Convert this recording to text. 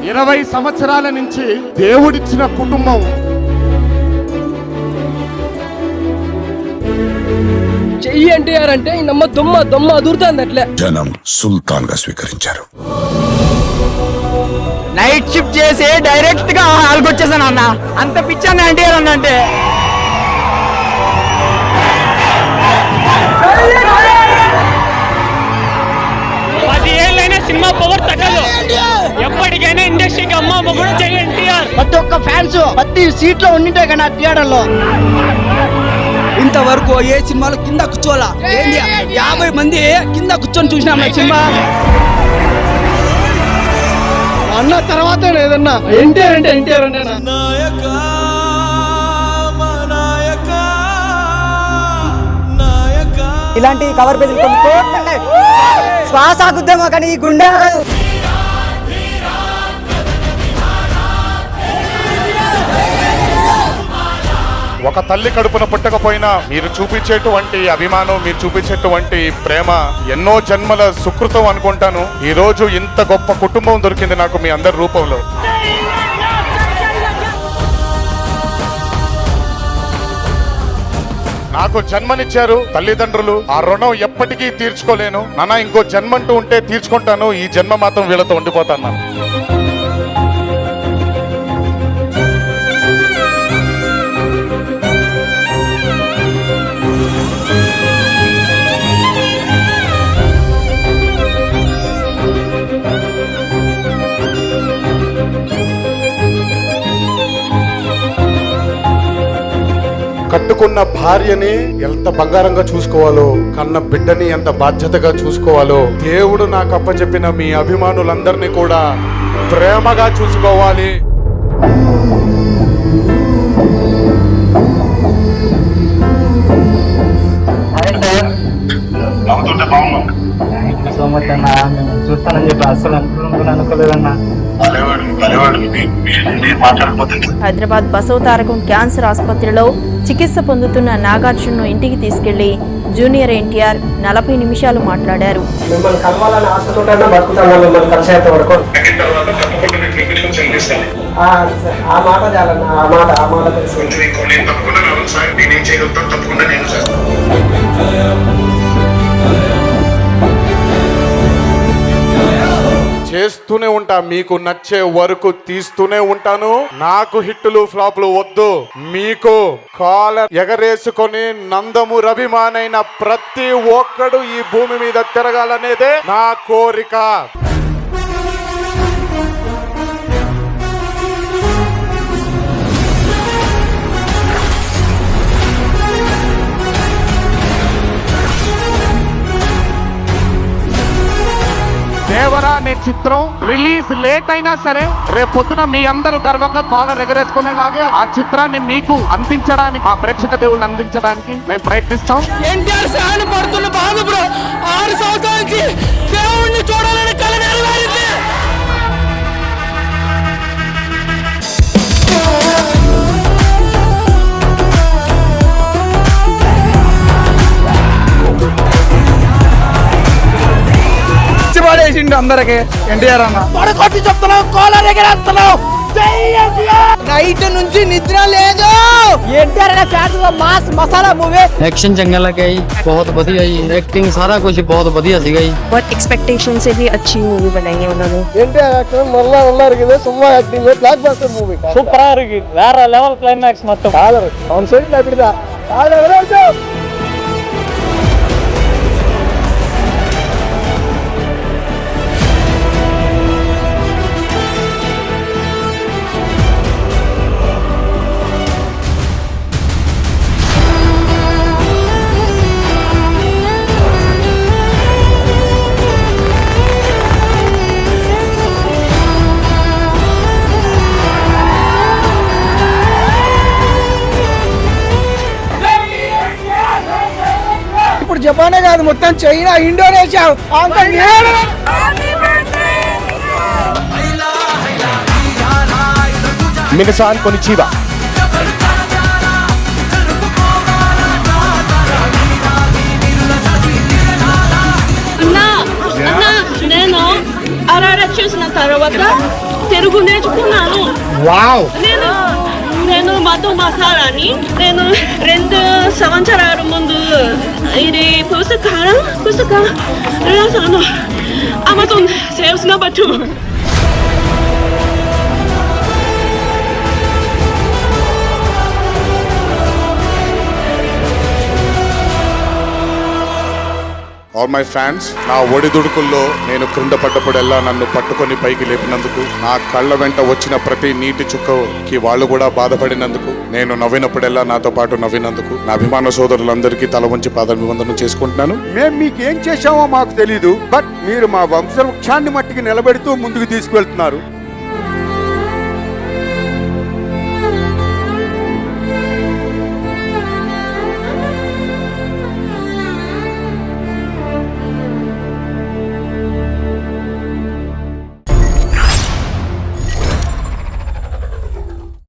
20 సంవత్సరాల నుంచి దేవుడిచ్చిన కుటుంబం. చెయ్యి ఎన్టీఆర్ అంటే నమ్మ దొమ్మ అదురుతుంది అట్లే. జనం సుల్తాన్ గా స్వీకరించారు. నైట్ షిఫ్ట్ చేసి డైరెక్ట్ గా హాల్కి వచ్చేసాను అన్న. అంత పిచ్చాను ఎన్టీఆర్ అన్న అంటే. సినిమా పవర్ తగ్గదు. ఎప్పటికైనా ఇండస్ట్రీకి అమ్మ కూడా చెయ్యి ఎన్టీఆర్. ప్రతి ఒక్క ఫ్యాన్స్ ప్రతి సీట్ లో ఉండింటే కదా థియేటర్ లో. ఇంతవరకు ఏ సినిమాలో కింద కూర్చోవాలా 50 మంది కింద కూర్చొని చూసినాం సినిమా. అన్న తర్వాత ఏదన్నా ఎన్టీఆర్ అంటే ఇలాంటి కవర్ పేజీలు శ్వాస ఆగుద్దేమో కానీ ఈ గుండె ఒక తల్లి కడుపున పుట్టకపోయినా మీరు చూపించేటువంటి అభిమానం, మీరు చూపించేటువంటి ప్రేమ ఎన్నో జన్మల సుకృతం అనుకుంటాను. ఈ రోజు ఇంత గొప్ప కుటుంబం దొరికింది నాకు మీ అందరి రూపంలో. నాకు జన్మనిచ్చారు తల్లిదండ్రులు, ఆ రుణం ఎప్పటికీ తీర్చుకోలేను. నాన్న ఇంకో జన్మంటూ ఉంటే తీర్చుకుంటాను, ఈ జన్మ మాత్రం వీళ్ళతో ఉండిపోతాను. కట్టుకున్న భార్యని ఎంత బంగారంగా చూసుకోవాలో, కన్న బిడ్డని ఎంత బాధ్యతగా చూసుకోవాలో దేవుడు నాకు అప్పచెప్పిన మీ అభిమానులందరినీ కూడా ప్రేమగా చూసుకోవాలి. సో మచ్ అన్న, మేము చూస్తానని చెప్పి అసలు అనుకోలేదన్నా. హైదరాబాద్ బసవతారకం క్యాన్సర్ ఆసుపత్రిలో చికిత్స పొందుతున్న నాగార్జున్ను ఇంటికి తీసుకెళ్లి జూనియర్ ఎన్టీఆర్ 40 నిమిషాలు మాట్లాడారు. చేస్తూనే ఉంటా, మీకు నచ్చే వరకు తీస్తూనే ఉంటాను. నాకు హిట్టులు ఫ్లాపులు వద్దు. మీకు కాలర్ ఎగరేసుకొని నందమూరి అభిమానైన ప్రతి ఒక్కడు ఈ భూమి మీద తిరగాలనేదే నా కోరిక. దేవరా అనే చిత్రం రిలీజ్ లేట్ అయినా సరే రేపు పొద్దున మీ అందరూ గర్వంగా కాలర్ ఎగరేసుకునేలాగే ఆ చిత్రాన్ని మీకు అందించడానికి, ఆ ప్రేక్షక దేవుళ్ళని అందించడానికి మేము ప్రయత్నిస్తాం. ఎన్టీఆర్ సహాయం పడుతున్న బాధ బ్రో 6 సంవత్సరాల నుంచి దేవుణ్ణి చూడాలని కల నెరవేరింది. పడేసిండు అందరికి ఎన్టీఆర్ అన్న. పడకొట్టి చెప్తున్నావు, కోలర్ ఎగరేస్తున్నావు. నైట్ నుంచి నిద్ర లేదు. एनटीआर ने फ्याज मास मसाला मूवी एक्शन चंगा लगा ही, बहुत बढ़िया ही एक्टिंग सारा कुछ बहुत बढ़िया सी गई. बहुत एक्सपेक्टेशन से भी अच्छी मूवी बनाई है उन्होंने. एनटीआर एक्शन நல்லா இருக்குது. சும்மா ஆக்டிங் பிளாக் பஸ்டர் மூவி சூப்பரா இருக்கு. வேற லெவல் கிளைமாக்ஸ் மட்டும் காலர் அவன் சொல்லி அப்படிதான் காலர் வரது. జపానే కాదు మొత్తం చైనా, ఇండోనేషియా, హాంకాంగ్. మినసాన్ కొనిచివా. అన్నా నేను ఆర్ఆర్ చూసిన తర్వాత తెలుగు నేర్చుకున్నాను. వావ్ నేను మధు మసాలాని నేను 2 సంవత్సరాల ముందు ఇది పుస్తకం రాసాను. Amazon sales number 2. All my fans, నా ఒడిదుడుకుల్లో నేను క్రింద పడ్డప్పుడల్లా నన్ను పట్టుకొని పైకి లేపినందుకు, నా కళ్ళ వెంట వచ్చిన ప్రతి నీటి చుక్కకి వాళ్ళు కూడా బాధపడినందుకు, నేను నవ్వినప్పుడల్లా నాతో పాటు నవ్వినందుకు నా అభిమాన సోదరులందరికీ తల వంచి పాదాభివందనం చేసుకుంటున్నాను. మేము మీకేం చేశామో మాకు తెలీదు, బట్ మీరు మా వంశవృక్షాన్ని మట్టికి నిలబెడుతూ ముందుకు తీసుకువెళ్తున్నారు.